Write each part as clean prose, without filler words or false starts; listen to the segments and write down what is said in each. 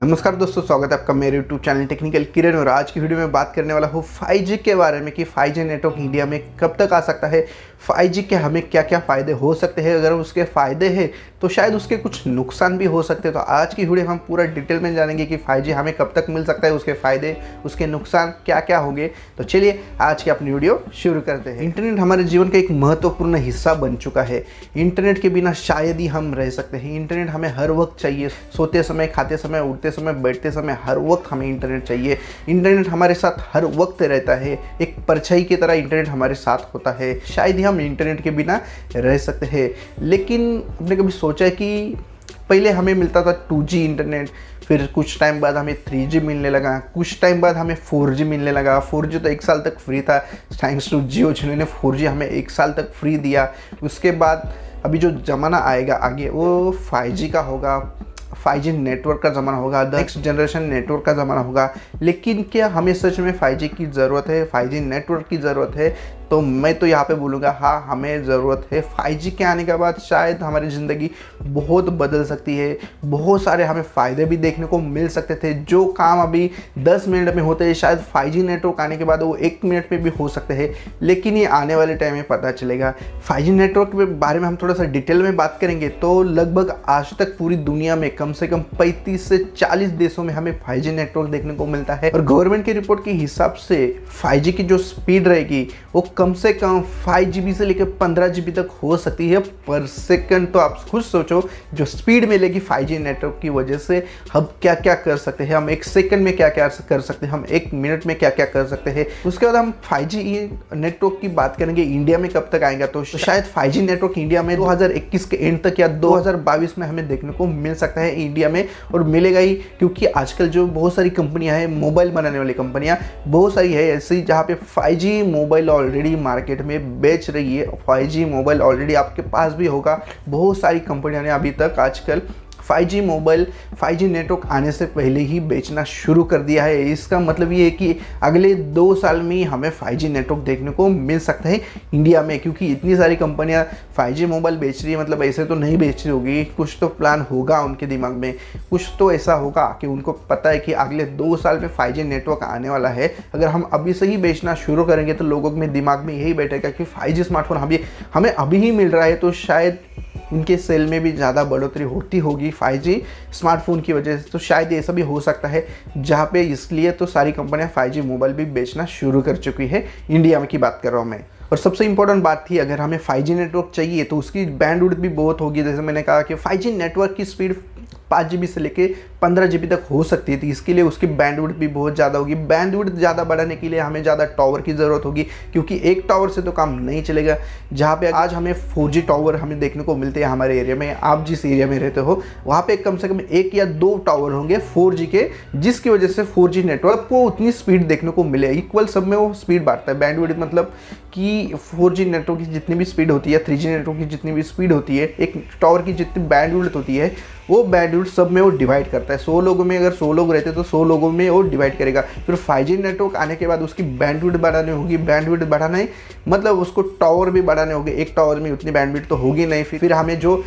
नमस्कार दोस्तों, स्वागत है आपका मेरे यूट्यूब चैनल टेक्निकल किरण। और आज की वीडियो में बात करने वाला हूँ 5G के बारे में कि 5G नेटवर्क इंडिया में कब तक आ सकता है, 5G के हमें क्या क्या फ़ायदे हो सकते हैं, अगर उसके फ़ायदे हैं तो शायद उसके कुछ नुकसान भी हो सकते हैं। तो आज की वीडियो में हम पूरा डिटेल में जानेंगे कि 5G हमें कब तक मिल सकता है, उसके फ़ायदे उसके नुकसान क्या क्या होंगे। तो चलिए आज की अपनी वीडियो शुरू करते हैं। इंटरनेट हमारे जीवन का एक महत्वपूर्ण हिस्सा बन चुका है। इंटरनेट के बिना शायद ही हम रह सकते हैं। इंटरनेट हमें हर वक्त चाहिए, सोते समय, खाते समय, उठते समय, बैठते समय, हर वक्त हमें इंटरनेट चाहिए। इंटरनेट हमारे साथ हर वक्त रहता है, एक परछाई की तरह इंटरनेट हमारे साथ होता है। शायद ही हम इंटरनेट के बिना रह सकते हैं। लेकिन आपने कभी सोचा है कि पहले हमें मिलता था 2G इंटरनेट, फिर कुछ टाइम बाद हमें 3G मिलने लगा, कुछ टाइम बाद हमें 4G मिलने लगा। 4G तो 1 साल तक फ्री था, थैंक्स टू जियो जिन्होंने 4G हमें 1 साल तक फ्री दिया। उसके बाद अभी जो ज़माना आएगा आगे वो 5G का होगा, 5G नेटवर्क का ज़माना होगा, नेक्स्ट जनरेशन नेटवर्क का ज़माना होगा। लेकिन क्या हमें सच में 5G की ज़रूरत है, 5G नेटवर्क की ज़रूरत है? तो मैं तो यहाँ पे बोलूँगा हाँ, हमें ज़रूरत है। 5G के आने के बाद शायद हमारी ज़िंदगी बहुत बदल सकती है। बहुत सारे हमें फ़ायदे भी देखने को मिल सकते थे। जो काम अभी 10 मिनट में होते हैं शायद 5G नेटवर्क आने के बाद वो 1 मिनट में भी हो सकते हैं। लेकिन ये आने वाले टाइम में पता चलेगा। 5G नेटवर्क के बारे में हम थोड़ा सा डिटेल में बात करेंगे तो लगभग आज तक पूरी दुनिया में कम से कम 35 से 40 देशों में हमें 5G नेटवर्क देखने को मिलता है। और गवर्नमेंट की रिपोर्ट के हिसाब से 5G की जो स्पीड रहेगी वो कम से कम 5 GB से लेकर 15 GB तक हो सकती है पर सेकंड। तो आप खुद सोचो जो स्पीड मिलेगी 5G नेटवर्क की वजह से हम क्या क्या कर सकते हैं, हम 1 सेकंड में क्या क्या कर सकते हैं, हम 1 मिनट में क्या क्या कर सकते हैं। उसके बाद हम 5G नेटवर्क की बात करेंगे इंडिया में कब तक आएगा। तो शायद 5G नेटवर्क इंडिया में 2021 के एंड तक या 2022 में हमें देखने को मिल सकता है इंडिया में। और मिलेगा ही क्योंकि आजकल जो बहुत सारी कंपनियां हैं, मोबाइल बनाने वाली कंपनियां बहुत सारी है ऐसी जहाँ पे 5G मोबाइल ऑलरेडी मार्केट में बेच रही है। 5G मोबाइल ऑलरेडी आपके पास भी होगा। बहुत सारी कंपनियों ने अभी तक आजकल 5G मोबाइल 5G नेटवर्क आने से पहले ही बेचना शुरू कर दिया है। इसका मतलब ये है कि अगले 2 साल में ही हमें 5G नेटवर्क देखने को मिल सकता है इंडिया में। क्योंकि इतनी सारी कंपनियां 5G मोबाइल बेच रही है, मतलब ऐसे तो नहीं बेच रही होगी, कुछ तो प्लान होगा उनके दिमाग में, कुछ तो ऐसा होगा कि उनको पता है कि अगले 2 साल में 5G नेटवर्क आने वाला है। अगर हम अभी से ही बेचना शुरू करेंगे तो लोगों के दिमाग में यही बैठेगा कि 5G स्मार्टफोन हमें अभी ही मिल रहा है, तो शायद उनके सेल में भी ज़्यादा बढ़ोतरी होती होगी 5G स्मार्टफोन की वजह से। तो शायद ऐसा भी हो सकता है जहाँ पे इसलिए तो सारी कंपनियां 5G मोबाइल भी बेचना शुरू कर चुकी है। इंडिया में की बात कर रहा हूँ मैं। और सबसे इंपॉर्टेंट बात थी, अगर हमें 5G नेटवर्क चाहिए तो उसकी बैंडविड्थ भी बहुत होगी। जैसे मैंने कहा कि 5G नेटवर्क की स्पीड 5 GB से लेके 15 GB तक हो सकती थी। इसके लिए उसकी बैंडविड्थ भी बहुत ज़्यादा होगी। बैंडविड्थ ज़्यादा बढ़ाने के लिए हमें ज़्यादा टावर की ज़रूरत होगी क्योंकि एक टावर से तो काम नहीं चलेगा। जहाँ पे आज हमें 4G टावर हमें देखने को मिलते हैं हमारे एरिया में, आप जिस एरिया में रहते हो वहाँ पे कम से कम 1 या 2 टावर होंगे 4G के, जिसकी वजह से 4G नेटवर्क को उतनी स्पीड देखने को मिले। इक्वल सब में वो स्पीड बढ़ता है। बैंडविड्थ मतलब कि 4G नेटवर्क की जितनी भी स्पीड होती है, 3G नेटवर्क की जितनी भी स्पीड होती है, एक टावर की जितनी बैंडविड्थ होती है वो बैंडविड्थ सब में वो डिवाइड करता है। 100 लोगों में अगर 100 लोग रहते तो 100 लोगों में वो डिवाइड करेगा। फिर 5G नेटवर्क आने के बाद उसकी बैंडविड्थ बढ़ानी होगी। बैंडविड्थ बढ़ाना मतलब उसको टावर भी बढ़ाने होंगे। एक टावर में उतनी बैंडविड्थ तो होगी नहीं। फिर हमें जो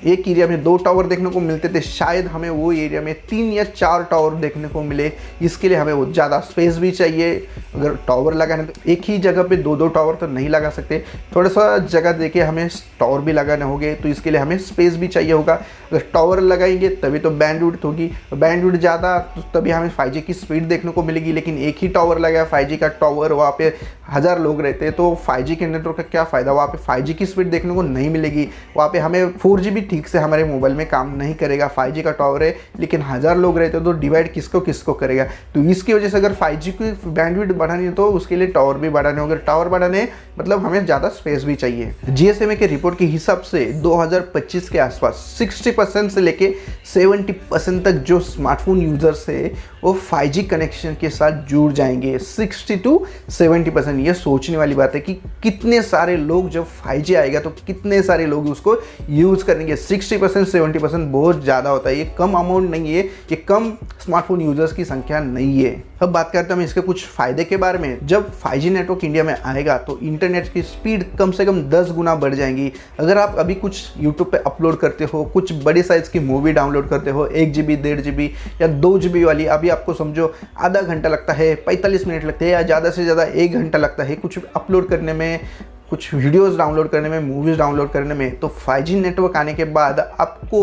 एक एरिया में 2 टावर देखने को मिलते थे शायद हमें वो एरिया में 3 या 4 टावर देखने को मिले। इसके लिए हमें वो ज़्यादा स्पेस भी चाहिए। अगर टावर लगाने तो एक ही जगह पे 2-2 टावर तो नहीं लगा सकते, थोड़ा सा जगह देके हमें टावर भी लगाने होंगे। तो इसके लिए हमें स्पेस भी चाहिए होगा। अगर टावर लगाएंगे तभी तो बैंडविड्थ होगी, बैंडविड्थ ज़्यादा तो तभी हमें 5G की स्पीड देखने को मिलेगी। लेकिन एक ही टावर लगा 5G का टावर, वहाँ पे 1000 लोग रहते हैं तो 5G के नेटवर्क का क्या फ़ायदा। वहाँ पे 5G की स्पीड देखने को नहीं मिलेगी। वहाँ पे हमें 4G भी ठीक से हमारे मोबाइल में काम नहीं करेगा। 5G का टावर है लेकिन 1000 लोग रहते हैं तो डिवाइड किसको किसको करेगा। तो इसकी वजह से अगर 5G की बैंडविड्थ बढ़ानी है तो उसके लिए टावर भी बढ़ाने होंगे। टावर बढ़ाने मतलब हमें ज़्यादा स्पेस भी चाहिए। GSMA के रिपोर्ट के हिसाब से 2025 के आसपास 60% से लेके 70% तक जो स्मार्टफोन यूजर्स है वो 5G कनेक्शन के साथ जुड़ जाएंगे। 60 to 70%। ये सोचने वाली बात है कि कितने सारे लोग जब 5G आएगा तो कितने सारे लोग उसको यूज़ करेंगे। 60% 70% बहुत ज़्यादा होता है। ये कम अमाउंट नहीं है, ये कम स्मार्टफोन यूजर्स की संख्या नहीं है। अब बात करते हैं हम इसके कुछ फ़ायदे के बारे में। जब 5G नेटवर्क इंडिया में आएगा तो इंटरनेट इंटरनेट की स्पीड कम से कम 10 गुना बढ़ जाएंगी। अगर आप अभी कुछ यूट्यूब पे अपलोड करते हो, कुछ बड़ी साइज़ की मूवी डाउनलोड करते हो 1 GB 1.5 GB या 2 GB वाली, अभी आपको समझो आधा घंटा लगता है, 45 मिनट लगते हैं या ज़्यादा से ज़्यादा 1 घंटा लगता है कुछ अपलोड करने में, कुछ वीडियोस डाउनलोड करने में, मूवीज़ डाउनलोड करने में। तो 5G नेटवर्क आने के बाद आपको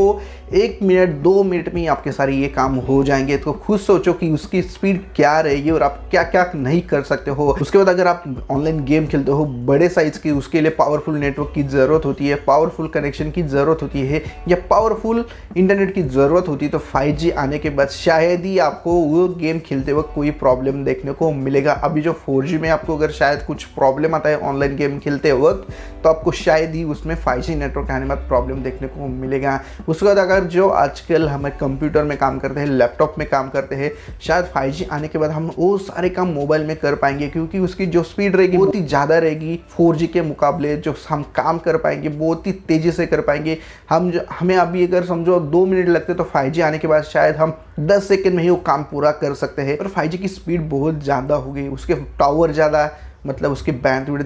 1 मिनट 2 मिनट में ही आपके सारे ये काम हो जाएंगे। तो खुद सोचो कि उसकी स्पीड क्या रहेगी और आप क्या क्या नहीं कर सकते हो। उसके बाद अगर आप ऑनलाइन गेम खेलते हो बड़े साइज़ की, उसके लिए पावरफुल नेटवर्क की ज़रूरत होती है, पावरफुल कनेक्शन की ज़रूरत होती है या पावरफुल इंटरनेट की ज़रूरत होती है। तो 5G आने के बाद शायद ही आपको वो गेम खेलते वक्त कोई प्रॉब्लम देखने को मिलेगा। अभी जो 4G में आपको अगर शायद कुछ प्रॉब्लम आता है ऑनलाइन गेम खेलते वक्त, तो आपको शायद ही उसमें 5G नेटवर्क आने के बाद प्रॉब्लम देखने को मिलेगा। उसके बाद अगर जो आजकल हमें कंप्यूटर में काम करते हैं, लैपटॉप में काम करते हैं, शायद 5G आने के बाद हम वो सारे काम मोबाइल में कर पाएंगे, क्योंकि उसकी जो स्पीड रहेगी बहुत ही ज़्यादा रहेगी 4G के मुकाबले। जो हम काम कर पाएंगे बहुत ही तेज़ी से कर पाएंगे। हमें अभी अगर समझो 2 मिनट लगते, तो 5G आने के बाद शायद हम 10 सेकंड में ही वो काम पूरा कर सकते हैं। और 5G की स्पीड बहुत ज़्यादा होगी, उसके टावर ज़्यादा मतलब उसकी बैंडविड्थ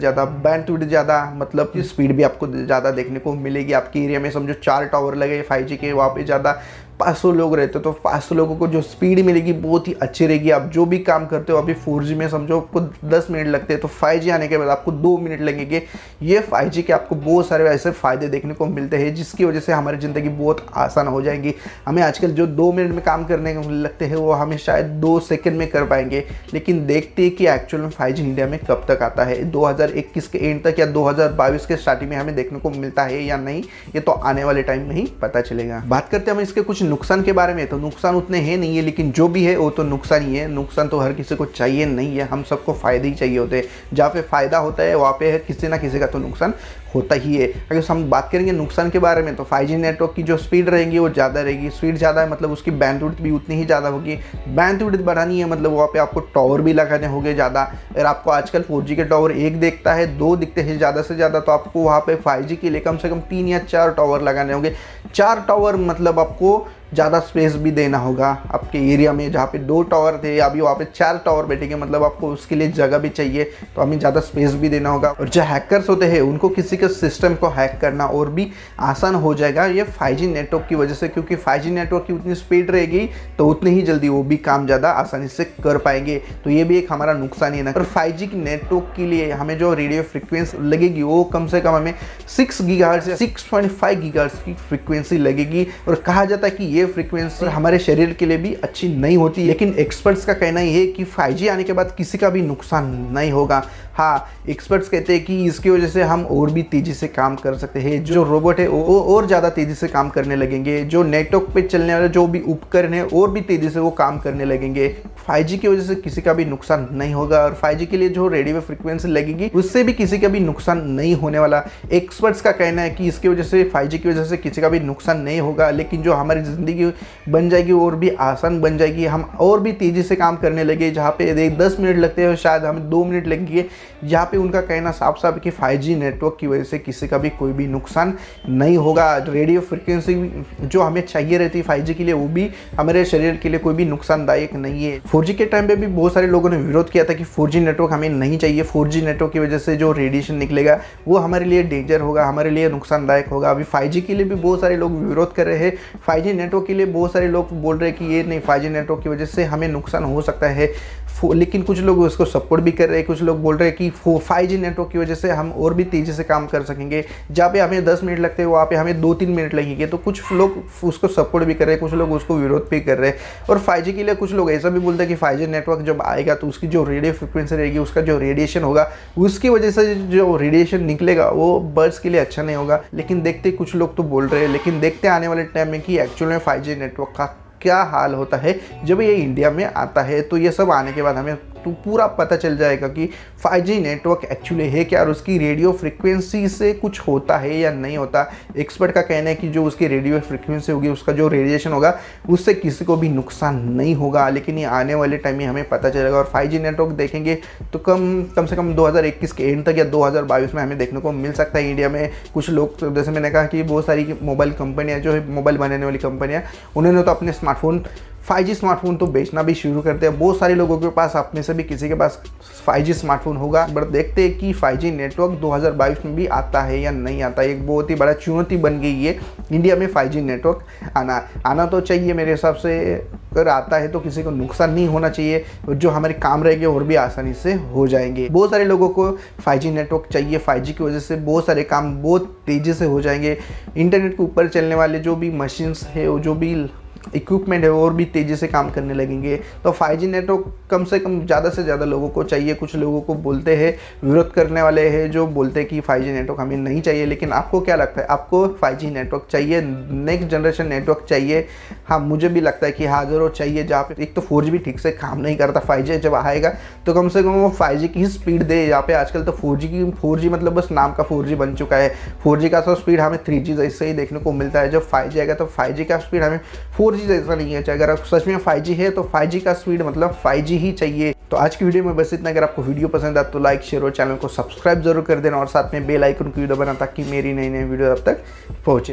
ज़्यादा मतलब कि स्पीड भी आपको ज़्यादा देखने को मिलेगी। आपके एरिया में समझो 4 टावर लगे 5G के, वहाँ पे ज़्यादा 500 लोग रहते हो, तो 500 लोगों को जो स्पीड मिलेगी बहुत ही अच्छी रहेगी। आप जो भी काम करते हो, अभी 4G में समझो आपको 10 मिनट लगते हैं, तो 5G आने के बाद आपको 2 मिनट लगेंगे। ये 5G के आपको बहुत सारे ऐसे फ़ायदे देखने को मिलते हैं, जिसकी वजह से हमारी ज़िंदगी बहुत आसान हो जाएगी। हमें आजकल जो 2 मिनट में काम करने को लगते हैं, वो हमें शायद 2 सेकंड में कर पाएंगे। लेकिन देखते हैं कि एक्चुअल में 5G इंडिया में कब तक आता है, 2021 के एंड तक या 2022 के स्टार्टिंग में हमें देखने को मिलता है या नहीं, ये तो आने वाले टाइम में ही पता चलेगा। बात करते हैं हम इसके कुछ नुकसान के बारे में। तो नुकसान उतने हैं नहीं है, लेकिन जो भी है वो तो नुकसान ही है। नुकसान तो हर किसी को चाहिए नहीं है, हम सबको फ़ायदे ही चाहिए होते हैं। जहाँ पे फ़ायदा होता है वहाँ पे किसी ना किसी का तो नुकसान होता ही है। अगर हम बात करेंगे नुकसान के बारे में, तो 5G नेटवर्क की जो स्पीड रहेगी वो ज़्यादा रहेगी। स्पीड ज़्यादा है मतलब उसकी बैंडविड्थ भी उतनी ही ज़्यादा होगी। बैंडविड्थ बढ़ानी है मतलब वहाँ पे आपको टावर भी लगाने होंगे ज़्यादा। अगर आपको आजकल 4G के टावर 1 देखता है, 2 दिखते हैं ज़्यादा से ज़्यादा, तो आपको वहाँ पे 5G के लिए कम से कम 3 या 4 टावर लगाने होंगे। 4 टावर मतलब आपको ज़्यादा स्पेस भी देना होगा। आपके एरिया में जहाँ पे 2 टावर थे, अभी वहाँ पे 4 टावर बैठेंगे, मतलब आपको उसके लिए जगह भी चाहिए, तो हमें ज़्यादा स्पेस भी देना होगा। और जो हैकर्स होते हैं उनको किसी के सिस्टम को हैक करना और भी आसान हो जाएगा ये 5G नेटवर्क की वजह से, क्योंकि 5G नेटवर्क की उतनी स्पीड रहेगी तो उतनी ही जल्दी वो भी काम ज़्यादा आसानी से कर पाएंगे। तो ये भी एक हमारा नुकसान ही है ना। और 5G की नेटवर्क के लिए हमें जो रेडियो फ्रिक्वेंसी लगेगी वो कम से कम हमें 6 गीगाहर्ट्ज़ या 6.5 गीगाहर्ट्ज़ की फ्रिक्वेंसी लगेगी। और कहा जाता है कि ये फ्रिक्वेंसी हमारे शरीर के लिए भी अच्छी नहीं होती, लेकिन एक्सपर्ट्स का कहना ये है कि 5G आने के बाद किसी का भी नुकसान नहीं होगा। हाँ, एक्सपर्ट्स कहते हैं कि इसकी वजह से हम और भी तेज़ी से काम कर सकते हैं। जो रोबोट है वो और ज़्यादा तेज़ी से काम करने लगेंगे। जो नेटवर्क पे चलने वाले जो भी उपकरण है और भी तेज़ी से वो काम करने लगेंगे। 5G की वजह से किसी का भी नुकसान नहीं होगा। और 5G के लिए जो रेडियो फ्रिक्वेंसी लगेगी उससे भी किसी का भी नुकसान नहीं होने वाला। एक्सपर्ट्स का कहना है कि इसकी वजह से 5G की वजह से किसी का भी नुकसान नहीं होगा, लेकिन जो हमारी ज़िंदगी बन जाएगी और भी आसान बन जाएगी। हम और भी तेज़ी से काम करने लगे। जहाँ पे 10 मिनट लगते हैं शायद हमें 2 मिनट लगेंगे। यहाँ पे उनका कहना साफ साफ है कि 5G नेटवर्क की वजह से किसी का भी कोई भी नुकसान नहीं होगा। रेडियो फ्रिक्वेंसी जो हमें चाहिए रहती है 5G के लिए, वो भी हमारे शरीर के लिए कोई भी नुकसानदायक नहीं है। 4G के टाइम पे भी बहुत सारे लोगों ने विरोध किया था कि 4G नेटवर्क हमें नहीं चाहिए। 4G नेटवर्क की वजह से जो रेडिएशन निकलेगा वो हमारे लिए डेंजर होगा, हमारे लिए नुकसानदायक होगा। अभी 5G के लिए भी बहुत सारे लोग विरोध कर रहे हैं। 5G नेटवर्क के लिए बहुत सारे लोग बोल रहे हैं कि ये नहीं, 5G नेटवर्क की वजह से हमें नुकसान हो सकता है, लेकिन कुछ लोग उसको सपोर्ट भी कर रहे हैं। कुछ लोग बोल रहे हैं कि 5G नेटवर्क की वजह से हम और भी तेज़ी से काम कर सकेंगे। जहाँ पे हमें 10 मिनट लगते हैं वहाँ पे हमें 2-3 मिनट लगेंगे। तो कुछ लोग उसको सपोर्ट भी कर रहे हैं, कुछ लोग उसको विरोध भी कर रहे हैं। और 5G के लिए कुछ लोग ऐसा भी बोलते हैं कि 5G नेटवर्क जब आएगा तो उसकी जो रेडियो फ्रिक्वेंसी रहेगी, उसका जो रेडिएशन होगा, उसकी वजह से जो रेडिएशन निकलेगा वो बर्ड्स के लिए अच्छा नहीं होगा। लेकिन देखते कुछ लोग तो बोल रहे हैं, लेकिन देखते आने वाले टाइम में कि एक्चुअल में 5G नेटवर्क का क्या हाल होता है जब ये इंडिया में आता है। तो ये सब आने के बाद हमें तो पूरा पता चल जाएगा कि 5G नेटवर्क एक्चुअली है क्या और उसकी रेडियो फ्रिक्वेंसी से कुछ होता है या नहीं होता। एक्सपर्ट का कहना है कि जो उसकी रेडियो फ्रिक्वेंसी होगी, उसका जो रेडिएशन होगा, उससे किसी को भी नुकसान नहीं होगा। लेकिन ये आने वाले टाइम में हमें पता चलेगा। और 5G नेटवर्क देखेंगे तो कम से कम 2021 के एंड तक या 2022 में हमें देखने को मिल सकता है इंडिया में। कुछ लोग तो जैसे मैंने कहा कि बहुत सारी मोबाइल कंपनियाँ जो है, मोबाइल बनाने वाली कंपनियाँ, उन्होंने तो अपने स्मार्टफोन 5G स्मार्टफोन तो बेचना भी शुरू करते हैं। बहुत सारे लोगों के पास, आप में से भी किसी के पास 5G स्मार्टफोन होगा, बट देखते हैं कि 5G नेटवर्क 2022 में भी आता है या नहीं आता है। एक बहुत ही बड़ा चुनौती बन गई है इंडिया में 5G नेटवर्क आना तो चाहिए मेरे हिसाब से। अगर आता है तो किसी को नुकसान नहीं होना चाहिए, जो हमारे काम रहेंगे और भी आसानी से हो जाएंगे। बहुत सारे लोगों को 5G नेटवर्क चाहिए, 5G की वजह से बहुत सारे काम बहुत तेज़ी से हो जाएंगे। इंटरनेट के ऊपर चलने वाले जो भी मशीन्स है, जो भी इक्विपमेंट है, और भी तेज़ी से काम करने लगेंगे। तो 5G नेटवर्क कम से कम ज़्यादा से ज़्यादा लोगों को चाहिए। कुछ लोगों को बोलते हैं, विरोध करने वाले हैं जो बोलते हैं कि 5G नेटवर्क हमें नहीं चाहिए, लेकिन आपको क्या लगता है, आपको 5G नेटवर्क चाहिए, नेक्स्ट जनरेशन नेटवर्क चाहिए? हाँ, मुझे भी लगता है कि हाँ ज़रूर चाहिए। जहाँ पे एक तो 4G भी ठीक से काम नहीं करता, 5G जब आएगा तो कम से कम वो 5G की ही स्पीड दे। यहाँ पे आजकल तो 4G मतलब बस नाम का 4G बन चुका है। 4G का तो स्पीड हमें 3G जैसे ही देखने को मिलता है। जब 5G आएगा तो 5G का स्पीड हमें 4G जैसा नहीं है। अगर आप सच में 5G है तो 5G का स्पीड मतलब 5G ही चाहिए। तो आज की वीडियो में बस इतना। अगर आपको वीडियो पसंद आए तो लाइक, शेयर और चैनल को सब्सक्राइब जरूर कर देना, और साथ में बेल आइकन की वीडियो बना ताकि मेरी नई नई वीडियो अब तक पहुंचे।